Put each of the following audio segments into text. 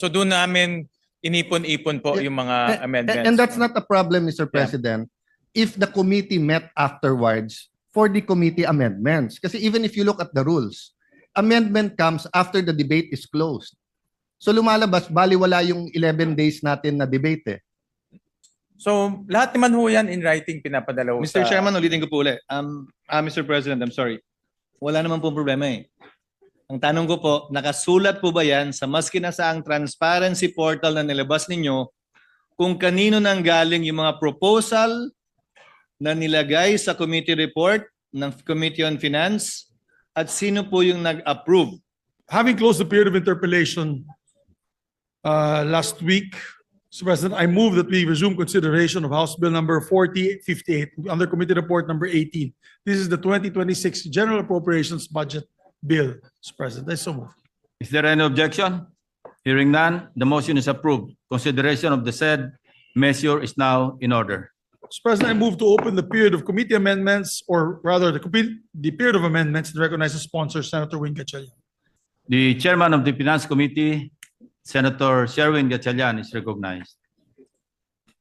So doon namin inipon-ipon po yung mga amendments. And that's not a problem, Mr. President, if the committee met afterwards for the committee amendments. Kasi even if you look at the rules, amendment comes after the debate is closed. So lumalabas, baliwala yung 11 days natin na debate eh. So lahat naman ho yan in writing pinapadala ho Mr. sa... Chairman, ulitin ko po ulit. Mr. President, I'm sorry. Wala naman pong problema eh. Ang tanong ko po, nakasulat po ba yan sa maski na sa ang transparency portal na nilabas ninyo kung kanino nang galing yung mga proposal na nilagay sa committee report ng Committee on Finance at sino po yung nag-approve? Having closed the period of interpellation last week, Mr. President, I move that we resume consideration of House Bill number 4058 under Committee Report number 18. This is the 2026 General Appropriations Budget Bill, Mr. President. I so move. Is there any objection? Hearing none, the motion is approved. Consideration of the said measure is now in order. Mr. President, I move to open the period of committee amendments, or rather the period of amendments, and recognize the sponsor, Senator Wing Gatchalian. The chairman of the Finance Committee, Senator Sherwin Gatchalian, is recognized.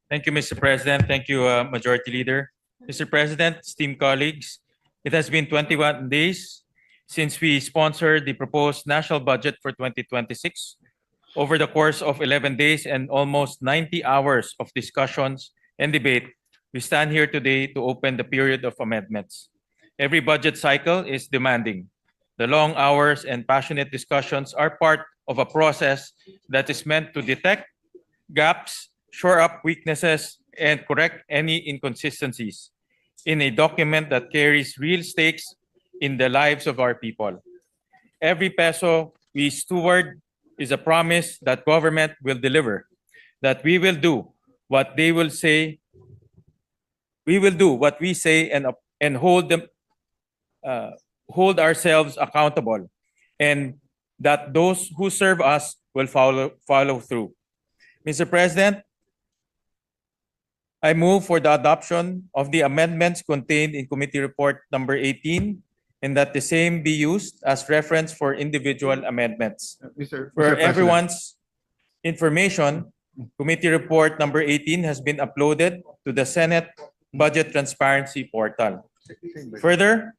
Thank you, Mr. President. Thank you, Majority Leader. Mr. President, esteemed colleagues, it has been 21 days since we sponsored the proposed national budget for 2026. Over the course of 11 days and almost 90 hours of discussions and debate, we stand here today to open the period of amendments. Every budget cycle is demanding. The long hours and passionate discussions are part of a process that is meant to detect gaps, shore up weaknesses, and correct any inconsistencies in a document that carries real stakes in the lives of our people. Every peso we steward is a promise that government will deliver, that we will do what they will say. We will do what we say and hold ourselves accountable, and that those who serve us will follow through. Mr. President, I move for the adoption of the amendments contained in Committee Report number 18, and that the same be used as reference for individual amendments. For everyone's information, Committee Report number 18 has been uploaded to the Senate Budget Transparency Portal. Further,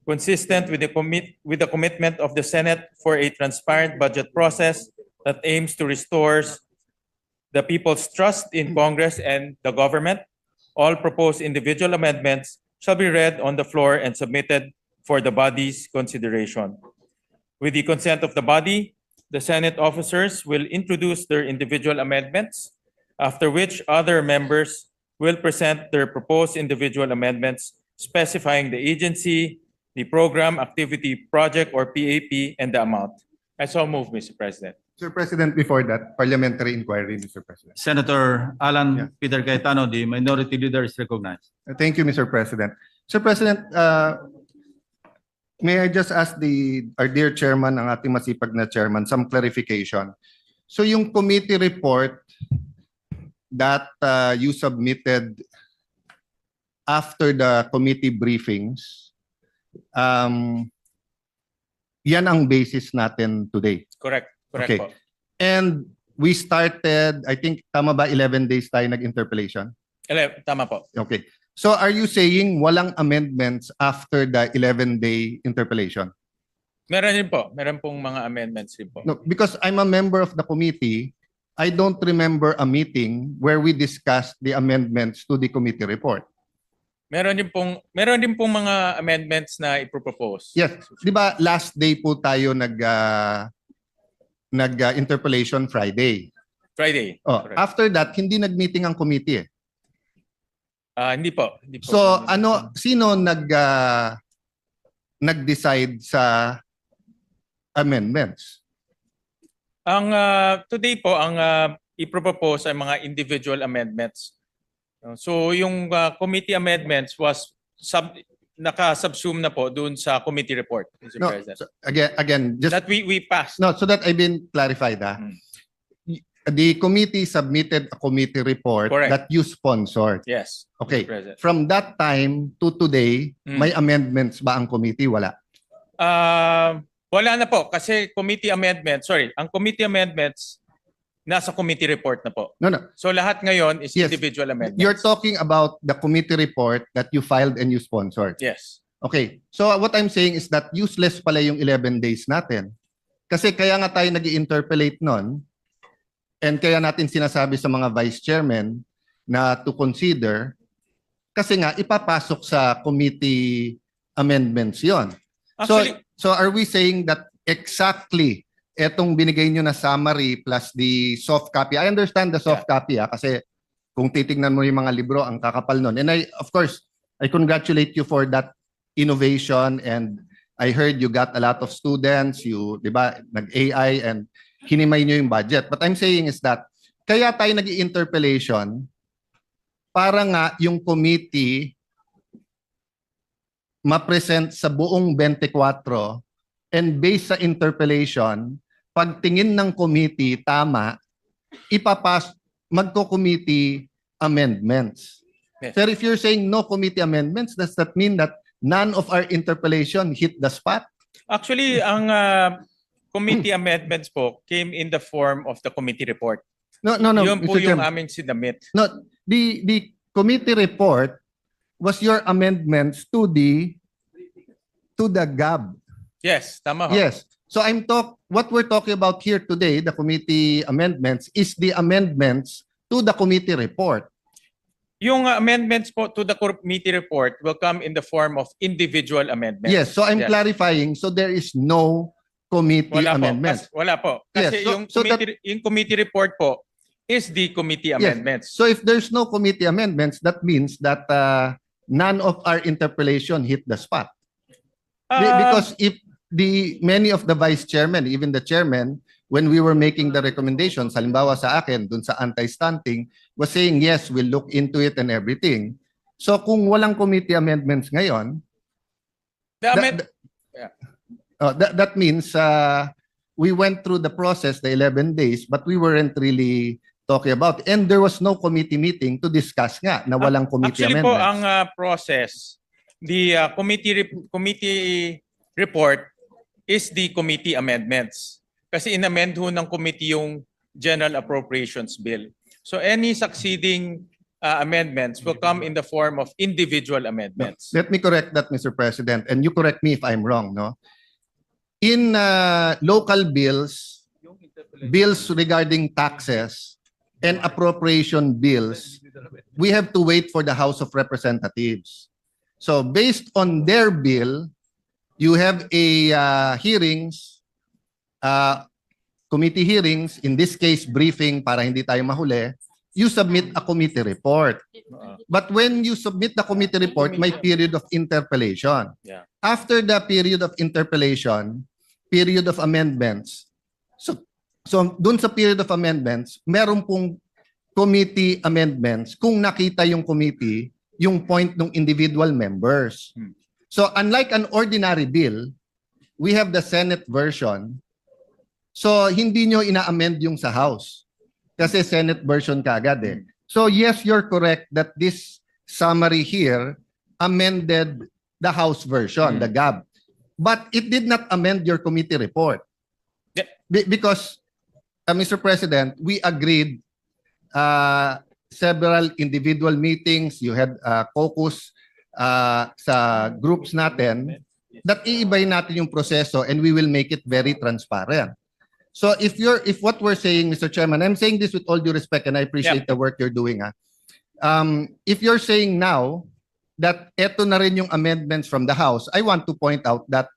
consistent with the commitment of the Senate for a transparent budget process that aims to restore the people's trust in Congress and the government, all proposed individual amendments shall be read on the floor and submitted for the body's consideration. With the consent of the body, the Senate officers will introduce their individual amendments, after which other members will present their proposed individual amendments specifying the agency, the program, activity, project, or PAP, and the amount. I so move, Mr. President. Mr. President, before that, parliamentary inquiry, Mr. President. Senator Alan Peter Cayetano, the minority leader, is recognized. Thank you, Mr. President. Mr. President, may I just ask our dear chairman, ang ating masipag na chairman, some clarification. So yung committee report that you submitted after the committee briefings, yan ang basis natin today. Correct. Correct Okay. po. And we started, I think, tama ba 11 days tayo nag-interpellation? Tama po. Okay. So are you saying walang amendments after the 11-day interpellation? Meron din po. Meron pong mga amendments din po. No, because I'm a member of the committee, I don't remember a meeting where we discussed the amendments to the committee report. Meron din pong mga amendments na ipropose. Yes. Di ba last day po tayo nag-interpellation Friday? Friday. Oh, Correct. after that, hindi nag-meeting ang committee eh. Hindi po. Hindi po. So sino nag-decide sa amendments? Ang today po ang ipropose ay mga individual amendments. So yung committee amendments was naka-subsume na po doon sa committee report, Mr. No, President. so again, just That we passed. no, so that I've been clarified. The committee submitted a committee report Correct. that you sponsored. Yes. Okay. Mr. President. From that time to today, Mm. may amendments ba ang committee? Wala. Wala na po kasi ang committee amendments nasa committee report na po. No, no. So lahat ngayon is Yes. individual amendments. You're talking about the committee report that you filed and you sponsored. Yes. Okay. So what I'm saying is that useless pala yung 11 days natin. Kasi kaya nga tayo nag-interpolate nun and kaya natin sinasabi sa mga vice chairman na to consider kasi nga ipapasok sa committee amendments yon. Actually, So are we saying that exactly etong binigay nyo na summary plus the soft copy? I understand the soft copy kasi kung titignan mo yung mga libro, ang kakapal nun. And of course, I congratulate you for that innovation and I heard you got a lot of students, you, di ba, nag-AI and hinimay nyo yung budget. But I'm saying is that kaya tayo nag-interpellation para nga yung committee ma-present sa buong 24 and based sa interpellation, pagtingin ng committee tama, magko-committee amendments. Yes. Pero if you're saying no committee amendments, does that mean that none of our interpellation hit the spot? actually, ang committee amendments po came in the form of the committee report. No, Yun po Mr. yung Chairman. aming sinamit. No, the committee report was your amendments to the GAB. Yes, tama ho. Yes. So what we're talking about here today, the committee amendments, is the amendments to the committee report. Yung amendments po to the committee report will come in the form of individual amendments. Yes. So I'm Yes. clarifying. So there is no committee Wala po. amendments. Wala po. Yes, Kasi yung committee report po is the committee amendments. So if there's no committee amendments, that means that none of our interpellation hit the spot. Because if many of the vice chairman, even the chairman, when we were making the recommendations, halimbawa sa akin, dun sa anti-stunting, was saying, yes, we'll look into it and everything. So kung walang committee amendments ngayon, that means we went through the process, the 11 days, but we weren't really talking about. And there was no committee meeting to discuss nga na walang committee actually amendments. po, ang process, the committee report is the committee amendments. Kasi inamend ho ng committee yung General Appropriations Bill. So any succeeding amendments will come in the form of individual amendments. Let me correct that, Mr. President, and you correct me if I'm wrong, no? In local bills regarding taxes and appropriation bills, we have to wait for the House of Representatives. So based on their bill, you have a committee hearings, in this case briefing para hindi tayo mahuli, you submit a committee report. But when you submit the committee report, may period of interpellation. Yeah. After the period of interpellation, period of amendments. So dun sa period of amendments, meron pong committee amendments kung nakita yung committee yung point ng individual members. So unlike an ordinary bill, we have the Senate version. So hindi nyo ina-amend yung sa House kasi Senate version kaagad eh. So yes, you're correct that this summary here amended the House version, the GAB. But it did not amend your committee report. Because, Mr. President, we agreed several individual meetings, you had caucus sa groups natin, that iibay natin yung proseso and we will make it very transparent. So if what we're saying, Mr. Chairman, I'm saying this with all due respect and I appreciate the work you're doing. If you're saying now that eto na rin yung amendments from the House, I want to point out that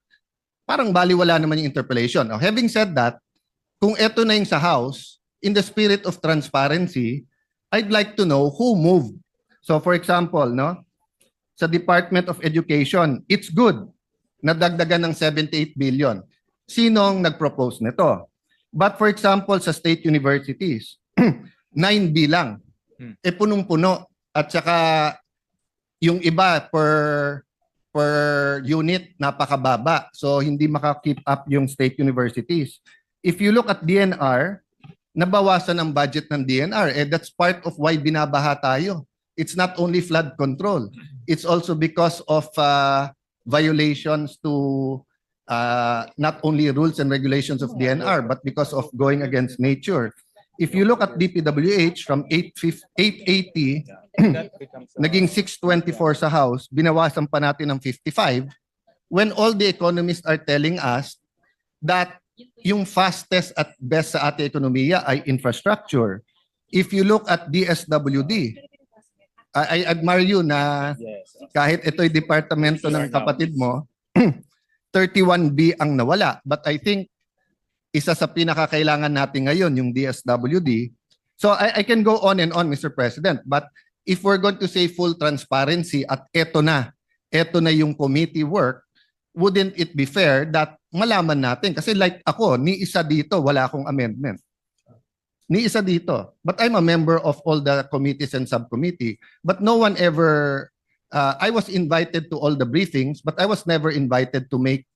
parang baliwala naman yung interpellation. Now, having said that, kung eto na yung sa House, in the spirit of transparency, I'd like to know who moved. So for example, no, sa Department of Education, it's good na dagdagan ng 78 billion. Sinong nag-propose nito? But for example, sa state universities, 9 lang. Punong-puno. At saka yung iba per unit napakababa. So hindi maka-keep up yung state universities. If you look at DNR, nabawasan ang budget ng DNR. That's part of why binabaha tayo. It's not only flood control. It's also because of violations to not only rules and regulations of DNR, but because of going against nature. If you look at DPWH from 880, naging 624 sa House, binawasan pa natin ng 55, when all the economists are telling us that yung fastest at best sa ating ekonomiya ay infrastructure. If you look at DSWD, I admire you na kahit ito'y departamento ng kapatid mo, 31B ang nawala. But I think isa sa pinakakailangan natin ngayon yung DSWD. So I can go on and on, Mr. President, but if we're going to say full transparency at eto na yung committee work, wouldn't it be fair that malaman natin? Kasi like ako, ni isa dito, wala akong amendment. Ni isa dito. But I'm a member of all the committees and subcommittee. But no one ever, I was invited to all the briefings, but I was never invited to make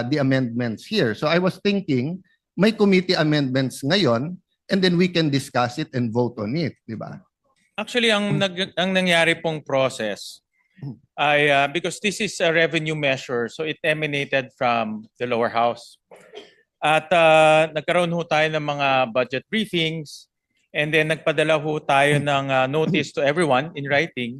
the amendments here. So I was thinking, may committee amendments ngayon, and then we can discuss it and vote on it, di ba? Actually, ang nangyari pong process ay because this is a revenue measure, so it emanated from the lower house. At nagkaroon ho tayo ng mga budget briefings, and then nagpadala ho tayo ng notice to everyone in writing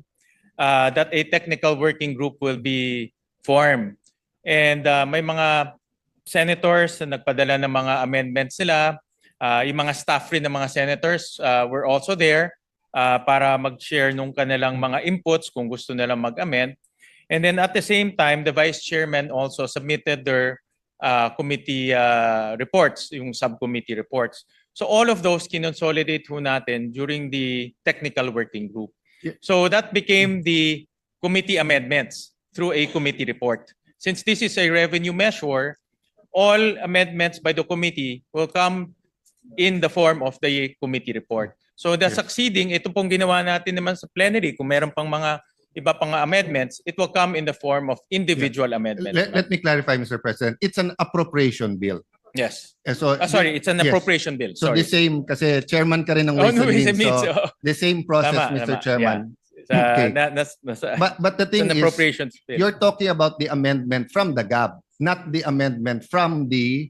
that a technical working group will be formed. And may mga senators na nagpadala ng mga amendments nila. Yung mga staff rin ng mga senators were also there para mag-share nung kanilang mga inputs kung gusto nilang mag-amend. And then at the same time, the vice chairman also submitted their committee reports, yung subcommittee reports. So all of those kinonsolidate ho natin during the technical working group. So that became the committee amendments through a committee report. Since this is a revenue measure, all amendments by the committee will come in the form of the committee report. So the succeeding, ito pong ginawa natin naman sa plenary, kung meron pang mga iba pang amendments, it will come in the form of individual amendments. Let me clarify, Mr. President. It's an appropriation bill. Yes. And so, Sorry, it's an yes. appropriation bill. So Sorry. the same, kasi chairman ka rin ng Oh, Ways no, and Ways and Means. Means, So oh. the same process, Tama, Mr. tama. Chairman. Okay. Nasa But the thing is, appropriations bill. you're talking about the amendment from the GAB, not the amendment from the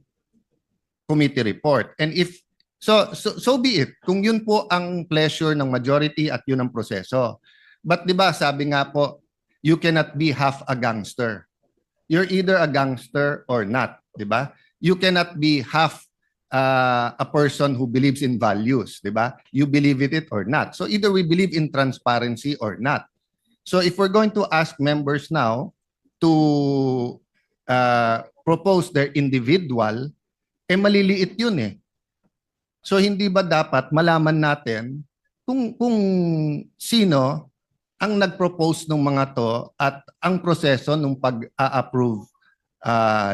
committee report. And if so be it. Kung yun po ang pleasure ng majority at yun ang proseso. But 'di ba, sabi nga po, you cannot be half a gangster. You're either a gangster or not, 'di ba? You cannot be half a person who believes in values, 'di ba? You believe in it or not. So either we believe in transparency or not. So if we're going to ask members now to propose their individual, maliliit yun eh. So hindi ba dapat malaman natin kung sino ang nag-propose ng mga to at ang proseso ng pag-a-approve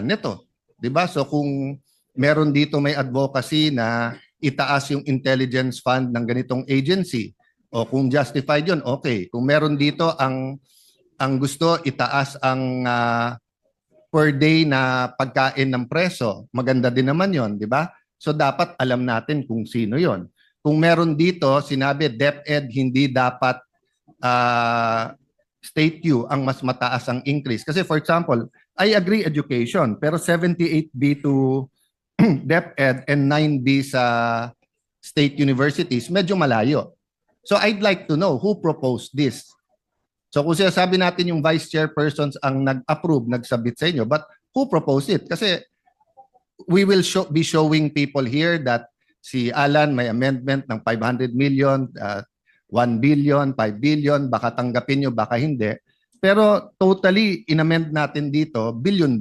nito, 'di ba? So kung meron dito may advocacy na itaas yung intelligence fund ng ganitong agency, o kung justified yun, okay. Kung meron dito ang gusto itaas ang per day na pagkain ng preso, maganda din naman yon, di ba? So dapat alam natin kung sino yon. Kung meron dito, sinabi DepEd hindi dapat state U ang mas mataas ang increase. Kasi for example, I agree education, pero 78B to DepEd and 9B sa state universities, medyo malayo. So I'd like to know who proposed this. So kung sinasabi natin yung vice chairpersons ang nag-approve, nag-submit sa inyo, but who proposed it? Kasi we will be showing people here that si Alan may amendment ng 500 million, 1 billion, 5 billion, baka tanggapin nyo, baka hindi. Pero totally inamend natin dito, billion.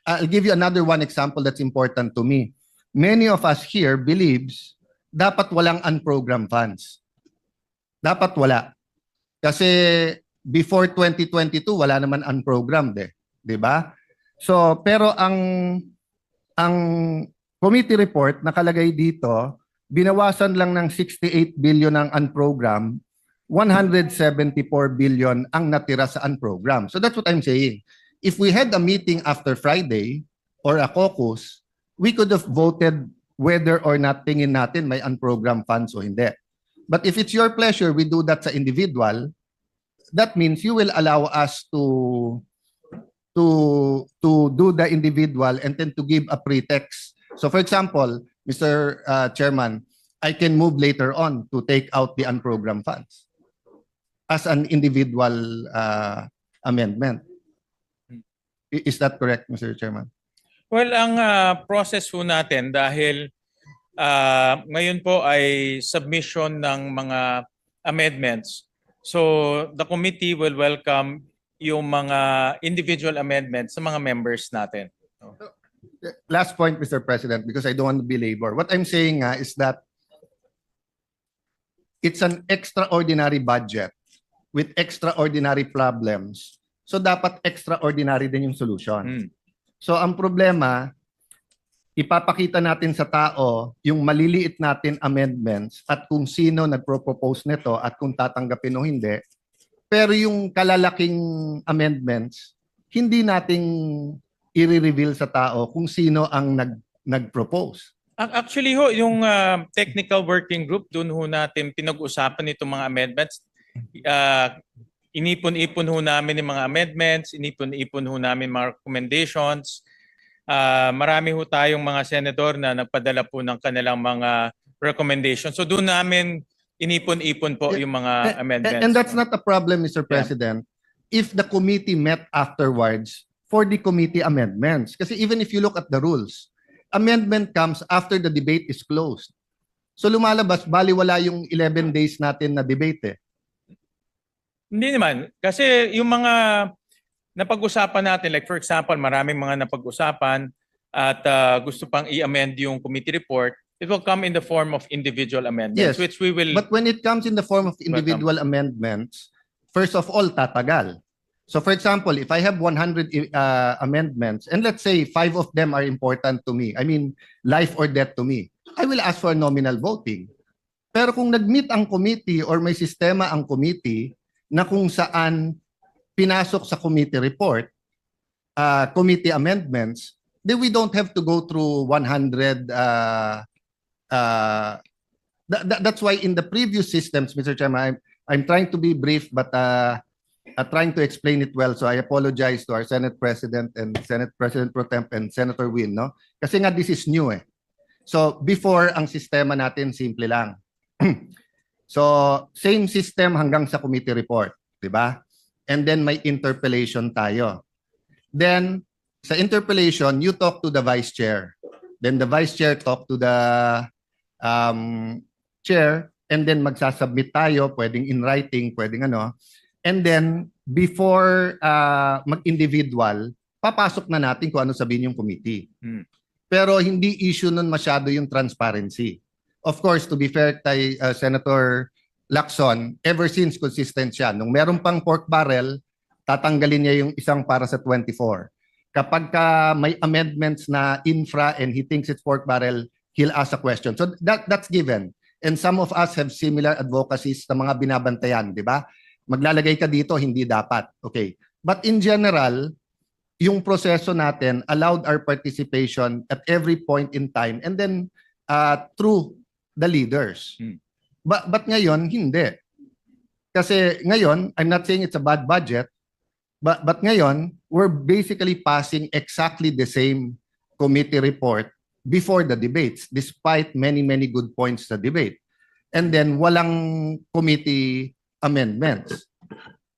I'll give you another one example that's important to me. Many of us here believes dapat walang unprogrammed funds. Dapat wala. Kasi before 2022, wala naman unprogrammed eh. 'Di ba? So, pero ang committee report nakalagay dito, binawasan lang ng 68 billion ang unprogrammed, 174 billion ang natira sa unprogrammed. So that's what I'm saying. If we had a meeting after Friday or a caucus, we could have voted whether or not tingin natin may unprogrammed funds o hindi. But if it's your pleasure, we do that sa individual, that means you will allow us to do the individual and then to give a pretext. So for example, Mr. Chairman, I can move later on to take out the unprogrammed funds as an individual amendment. Is that correct, Mr. Chairman? Well, ang process po natin dahil ngayon po ay submission ng mga amendments. So the committee will welcome yung mga individual amendments sa mga members natin. Last point, Mr. President, because I don't want to belabor. What I'm saying is that it's an extraordinary budget with extraordinary problems. So dapat extraordinary din yung solution. So ang problema, ipapakita natin sa tao yung maliliit natin amendments at kung sino nagpro-propose nito at kung tatanggapin o hindi. Pero yung kalalaking amendments, hindi nating i-reveal sa tao kung sino ang nag-propose. Actually ho, yung technical working group, doon ho natin pinag-usapan itong mga amendments. Inipon-ipon ho namin yung mga amendments, inipon-ipon ho namin mga recommendations. Marami ho tayong mga senador na nagpadala po ng kanilang mga recommendations. So doon namin inipon-ipon po yung mga amendments. And that's not a problem, Mr. President, if the committee met afterwards for the committee amendments. Kasi even if you look at the rules, amendment comes after the debate is closed. So lumalabas, baliwala yung 11 days natin na debate eh. Hindi naman. Kasi yung mga napag-usapan natin, like for example, maraming mga napag-usapan at gusto pang i-amend yung committee report, it will come in the form of individual amendments, Yes, which we will... But when it comes in the form of individual amendments, first of all, tatagal. So for example, if I have 100 amendments, and let's say 5 of them are important to me, I mean, life or death to me, I will ask for nominal voting. Pero kung nag-meet ang committee or may sistema ang committee na kung saan pinasok sa committee report, committee amendments, then we don't have to go through 100. That's why in the previous systems, Mr. Chairman, I'm trying to be brief, but trying to explain it well. So I apologize to our Senate President and Senate President Pro Temp and Senator Win, no? Kasi nga this is new eh. So before, ang sistema natin simple lang. So same system hanggang sa committee report, di ba? And then may interpellation tayo. Then sa interpellation, you talk to the vice chair. Then the vice chair talk to the chair, and then magsasubmit tayo, pwedeng in writing, pwedeng ano. And then before mag-individual, papasok na natin kung ano sabihin yung committee. Pero hindi issue nun masyado yung transparency. Of course, to be fair kay Senator Lacson, ever since consistent siya. Nung meron pang pork barrel, tatanggalin niya yung isang para sa 24. Kapag may amendments na infra and he thinks it's pork barrel, he'll ask a question. So that's given. And some of us have similar advocacies sa mga binabantayan, di ba? Maglalagay ka dito, hindi dapat. Okay. But in general, yung proseso natin allowed our participation at every point in time and then through the leaders. But ngayon, hindi. Kasi ngayon, I'm not saying it's a bad budget, but ngayon, we're basically passing exactly the same committee report before the debates, despite many good points sa debate. And then, walang committee amendments.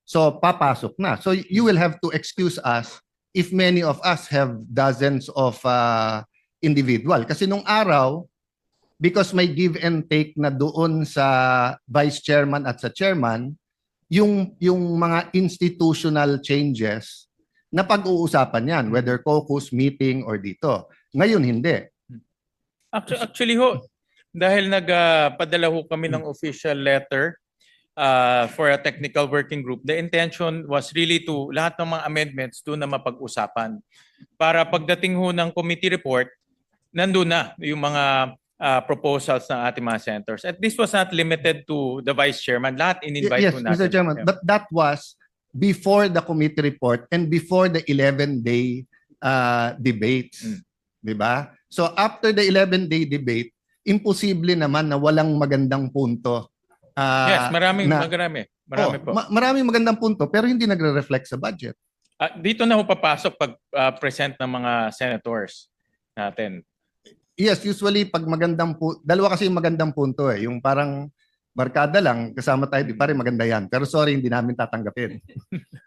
So, papasok na. So, you will have to excuse us if many of us have dozens of individual. Kasi nung araw, because may give and take na doon sa vice chairman at sa chairman, yung mga institutional changes na pag-uusapan yan, whether caucus, meeting, or dito. Ngayon, hindi. Actually ho, dahil nagpadala ho kami ng official letter for a technical working group, the intention was really to lahat ng mga amendments doon na mapag-usapan. Para pagdating ho ng committee report, nandun na yung mga proposals ng ating mga senators. And this was not limited to the vice chairman. Lahat in-invite Yes, po natin. Mr. Chairman, but that was before the committee report and before the 11-day debates. Di ba? So after the 11-day debate, imposible naman na walang magandang punto. Yes, marami po. Maraming magandang punto pero hindi nagre-reflect sa budget. Dito na ho papasok pag present ng mga senators natin. Yes, usually pag dalawa kasi yung magandang punto eh. Yung parang barkada lang, kasama tayo, di pare maganda yan. Pero sorry, hindi namin tatanggapin.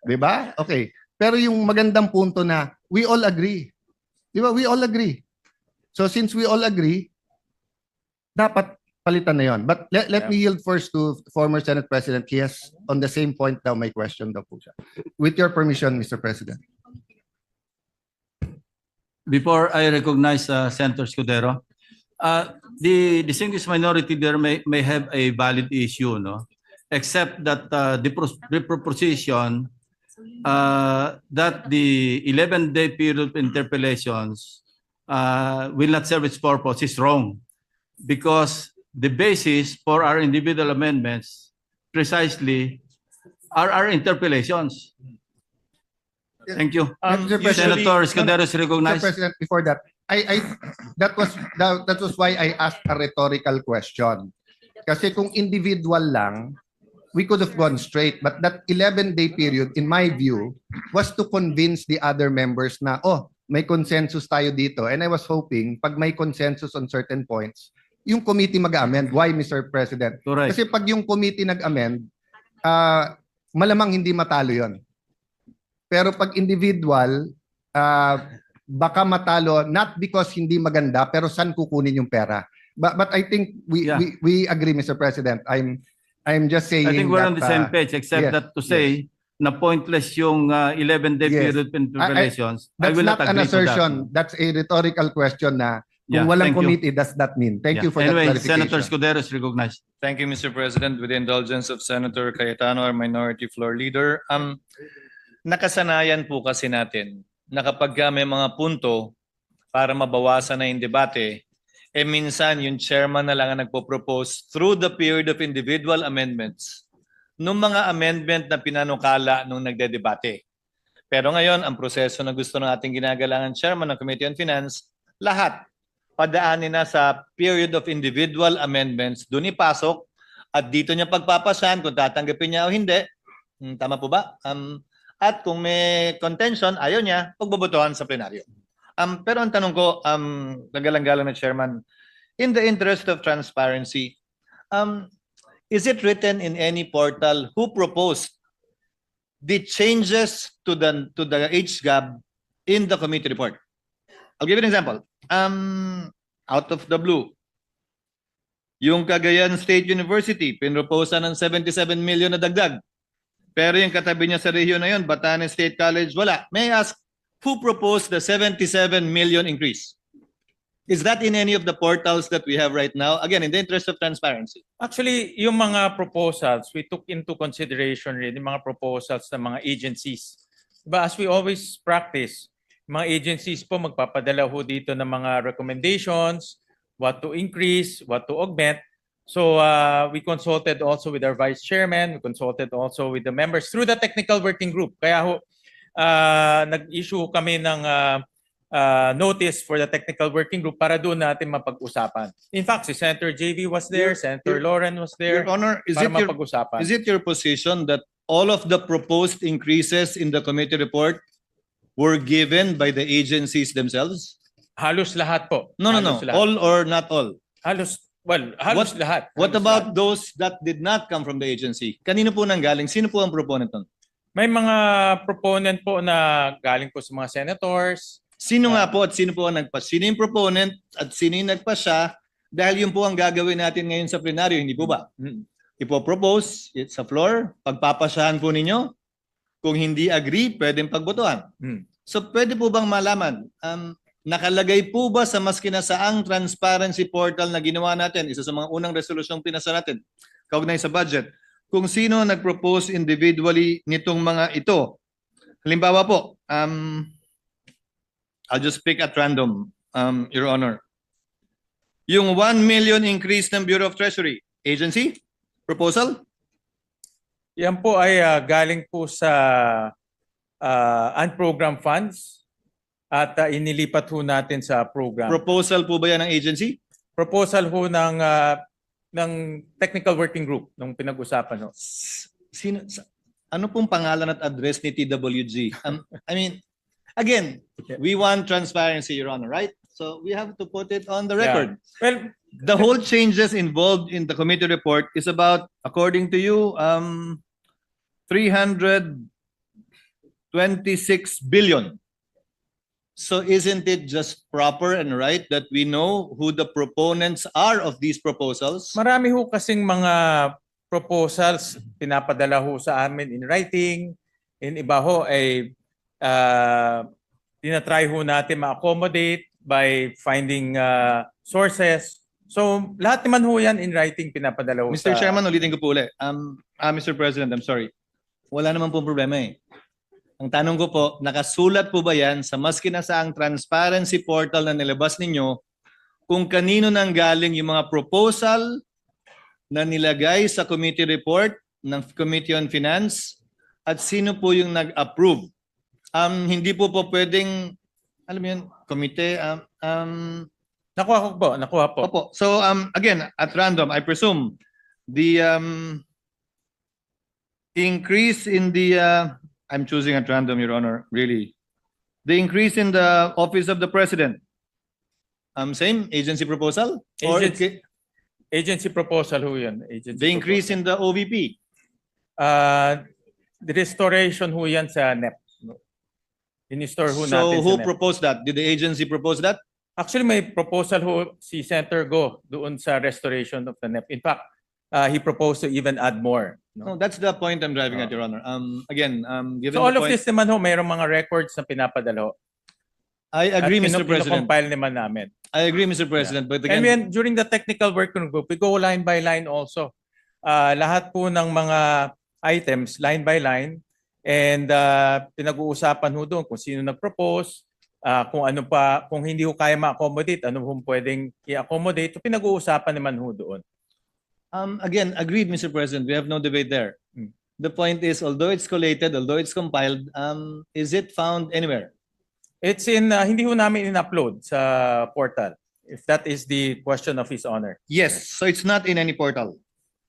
Di ba? Okay. Pero yung magandang punto na we all agree. Di ba? We all agree. So since we all agree, dapat palitan na yon. But let me yield first to former Senate President. Yes, on the same point daw, may question daw po siya. With your permission, Mr. President. Before I recognize Senator Escudero, the distinguished minority there may have a valid issue, no? Except that the proposition that the 11-day period of interpellations will not serve its purpose is wrong, because the basis for our individual amendments precisely are our interpellations. Thank you. Mr. President, Senator Escudero is Mr. recognized. President, before that, that was why I asked a rhetorical question. Kasi kung individual lang, we could have gone straight. But that 11-day period, in my view, was to convince the other members na, oh, may consensus tayo dito. And I was hoping, pag may consensus on certain points, yung committee mag-amend. Why, Mr. President? Correct. Kasi pag yung committee nag-amend, malamang hindi matalo yon. Pero pag individual, baka matalo not because hindi maganda, pero saan kukunin yung pera. But I think we agree, Mr. President. I'm just saying I think we're that, on the same page, except yes, that to say na pointless yung 11-day Yes. period of interpellations. I that's will not not an agree to that. assertion. That's a rhetorical question na Yeah, kung walang thank you. committee, does that mean? Thank Yeah. you for that Anyway, clarification. Senator Escudero is recognized. Thank you, Mr. President. With the indulgence of Senator Cayetano, our minority floor leader. Nakasanayan po kasi natin na kapag may mga punto para mabawasan na yung debate, minsan yung chairman na lang ang nagpo-propose through the period of individual amendments nung mga amendment na pinanukala nung nagdedebate. Pero ngayon, ang proseso na gusto ng ating ginagalangan chairman ng Committee on Finance, lahat padaanin na sa period of individual amendments, doon ipasok at dito niya pagpapasahan kung tatanggapin niya o hindi. Tama po ba? At kung may contention, ayaw niya, pagbobotohan sa plenaryo. Pero ang tanong ko, nagalang-galang na chairman, in the interest of transparency, is it written in any portal who proposed the changes to the HGAB in the committee report? I'll give you an example. Out of the blue, yung Cagayan State University, pinroposa ng 77 million na dagdag. Pero yung katabi niya sa rehiyon na yun, Batanes State College, wala. May I ask, who proposed the 77 million increase? Is that in any of the portals that we have right now? Again, in the interest of transparency. Actually, yung mga proposals, we took into consideration rin yung mga proposals ng mga agencies. Diba, as we always practice, mga agencies po magpapadala ho dito ng mga recommendations, what to increase, what to augment. So we consulted also with our vice chairman, we consulted also with the members through the technical working group. Kaya ho, nag-issue kami ng notice for the technical working group para doon natin mapag-usapan. In fact, si Senator JV was there, Senator Lauren was there, Your Honor, para mapag-usapan. is it your position that all of the proposed increases in the committee report were given by the agencies themselves? Halos lahat po. No. Halos lahat. All or not all? Halos lahat. What Halos about lahat. those that did not come from the agency? Kanino po nanggaling? Sino po ang proponent nun? May mga proponent po na galing po sa mga senators. Sino nga po at sino po ang nagpas? Sino yung proponent at sino yung nagpasya? Dahil yun po ang gagawin natin ngayon sa plenaryo, hindi po ba? Ipopropose sa floor, pagpapasyahan po ninyo. Kung hindi agree, pwedeng pagbotohan. So pwede po bang malaman, nakalagay po ba sa maskinasaang transparency portal na ginawa natin, isa sa mga unang resolusyong pinasa natin, kaugnay sa budget, kung sino nag-propose individually nitong mga ito? Halimbawa po, I'll just pick at random, Your Honor. Yung 1 million increase ng Bureau of Treasury, agency? Proposal? Yan po ay galing po sa unprogrammed funds at inilipat ho natin sa program. Proposal po ba yan ng agency? Proposal ho ng technical working group nung pinag-usapan ho. Ano pong pangalan at address ni TWG? I mean, again, we want transparency, Your Honor, right? So we have to put it on the Yeah. record. Well, The whole changes involved in the committee report is about, according to you, 326 billion. So isn't it just proper and right that we know who the proponents are of these proposals? marami ho kasing mga proposals pinapadala ho sa amin in writing. In iba ho ay tinatry ho natin ma-accommodate by finding sources. So lahat naman ho yan in writing pinapadala ho Mr. sa... Chairman, ulitin ko po ulit. Mr. President, I'm sorry. Wala naman pong problema eh. Ang tanong ko po, nakasulat po ba yan sa maski na saang transparency portal na nilabas ninyo kung kanino nang galing yung mga proposal na nilagay sa committee report ng Committee on Finance at sino po yung nag-approve? Hindi po pwedeng, alam mo yun, committee, Nakuha po. Opo. So again, at random, I presume the increase in the I'm choosing at random, Your Honor, really. The increase in the office of the president. Same agency proposal? Or Agency proposal ho yun. Agency the increase in the OVP? The restoration ho yan sa NEP. In-store ho natin So sa who NEP. proposed that? Did the agency propose that? Actually, may proposal ho si Senator Go doon sa restoration of the NEP. In fact, he proposed to even add more. No, that's the point I'm driving at, Your Honor. Again, given So all the of point, this naman ho, mayroong mga records na pinapadala ho. I agree, Mr. President. Compile naman namin. I agree, Mr. President. But And again, during the technical working group, we go line by line also. Lahat po ng mga items, line by line. And pinag-uusapan ho doon kung sino nag-propose, kung ano pa, kung hindi ho kaya ma-accommodate, ano ho pwedeng i-accommodate. So pinag-uusapan naman ho doon. again, agreed, Mr. President. We have no debate there. The point is, although it's collated, although it's compiled, is it found anywhere? It's in, hindi ho namin in-upload sa portal, if that is the question of His Honor. Yes. So it's not in any portal.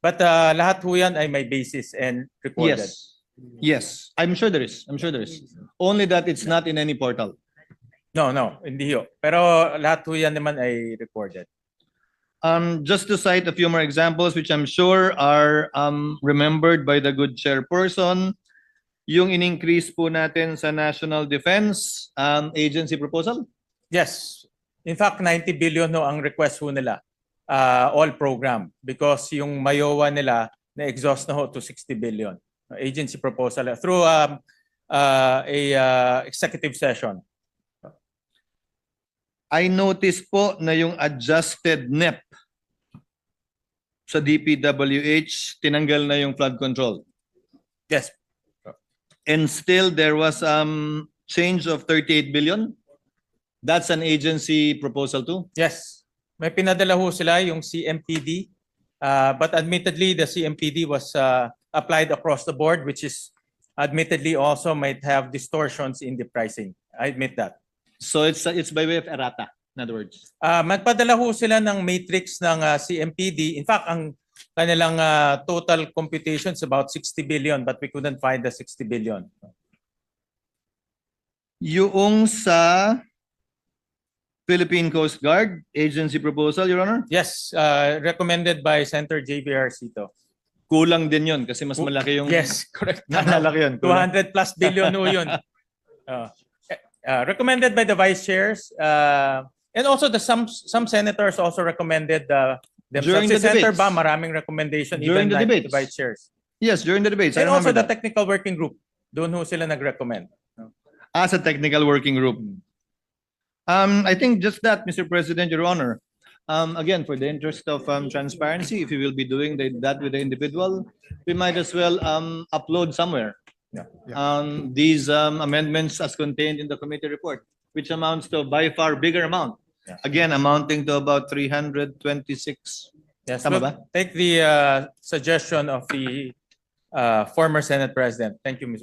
But lahat ho yan ay may basis and recorded. Yes. Yes. I'm sure there is. I'm sure there is. Only that it's not in any portal. No, hindi ho. Pero lahat ho yan naman ay recorded. Just to cite a few more examples, which I'm sure are remembered by the good chairperson, yung in-increase po natin sa National Defense Agency proposal. Yes. In fact, 90 billion ho ang request ho nila. All program. Because yung Mayowa nila na-exhaust na ho to 60 billion. Agency proposal through a executive session. I noticed po na yung adjusted NEP sa DPWH, tinanggal na yung flood control. Yes. And still there was change of 38 billion. That's an agency proposal too. Yes. May pinadala ho sila yung CMPD. But admittedly, the CMPD was applied across the board, which is admittedly also might have distortions in the pricing. I admit that. So it's by way of errata, in other words. Magpadala ho sila ng matrix ng CMPD. In fact, ang kanilang total computation is about 60 billion, but we couldn't find the 60 billion. Yung sa Philippine Coast Guard agency proposal, Your Honor? Yes, recommended by Senator JVR Cito. Kulang din yun kasi mas malaki yung... Yes, correct. Malaki yun. 200 plus billion ho yun. Recommended by the vice chairs. And also some senators also recommended themselves. During the Si Senator debates. Ba, maraming recommendation During even the like debates. the vice chairs. Yes, during the debates. I And also remember the that. technical working group. Doon ho sila nag-recommend. As a technical working group. I think just that, Mr. President, Your Honor. Again, for the interest of transparency, if you will be doing that with the individual, we might as well upload somewhere these amendments as contained in the committee report, which amounts to a by far bigger amount. Again, amounting to about 326. Yes, Tama we'll ba? take the suggestion of the former Senate President. Thank you, Mr.